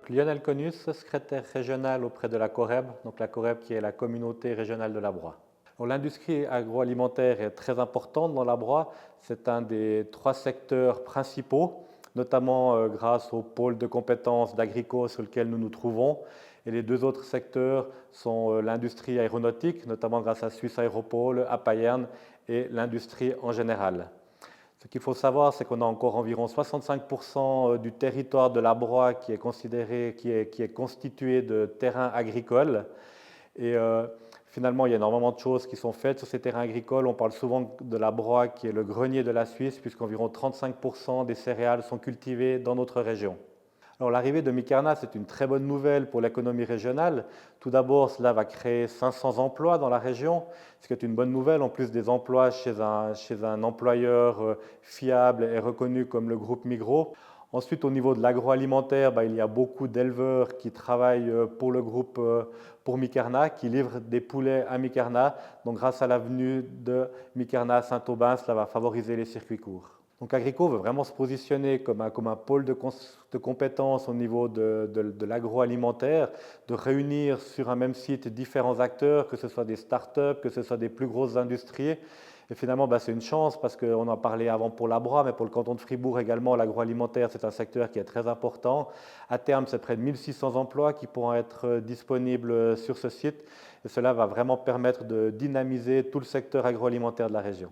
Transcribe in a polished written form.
Donc Lionel Conus, secrétaire régional auprès de la COREB, donc la COREB qui est la communauté régionale de la Broye. L'industrie agroalimentaire est très importante dans la Broye, c'est un des 3 secteurs principaux, notamment grâce au pôle de compétences d'Agrico sur lequel nous nous trouvons. Et les 2 autres secteurs sont l'industrie aéronautique, notamment grâce à Suisse Aéropole, à Payerne, et l'industrie en général. Ce qu'il faut savoir, c'est qu'on a encore environ 65% du territoire de la Broye qui est constitué de terrains agricoles. Et finalement, il y a énormément de choses qui sont faites sur ces terrains agricoles. On parle souvent de la Broye qui est le grenier de la Suisse, puisqu'environ 35% des céréales sont cultivées dans notre région. Alors l'arrivée de Micarna, c'est une très bonne nouvelle pour l'économie régionale. Tout d'abord, cela va créer 500 emplois dans la région, ce qui est une bonne nouvelle, en plus des emplois chez un employeur fiable et reconnu comme le groupe Migros. Ensuite, au niveau de l'agroalimentaire, il y a beaucoup d'éleveurs qui travaillent pour le groupe pour Micarna, qui livrent des poulets à Micarna. Donc grâce à l'avenue de Micarna à Saint-Aubin, cela va favoriser les circuits courts. Donc Agrico veut vraiment se positionner comme un pôle de compétences au niveau de l'agroalimentaire, de réunir sur un même site différents acteurs, que ce soit des startups, que ce soit des plus grosses industries. Et finalement, c'est une chance parce qu'on en parlait avant pour la Broye, mais pour le canton de Fribourg également, l'agroalimentaire, c'est un secteur qui est très important. À terme, c'est près de 1600 emplois qui pourront être disponibles sur ce site. Et cela va vraiment permettre de dynamiser tout le secteur agroalimentaire de la région.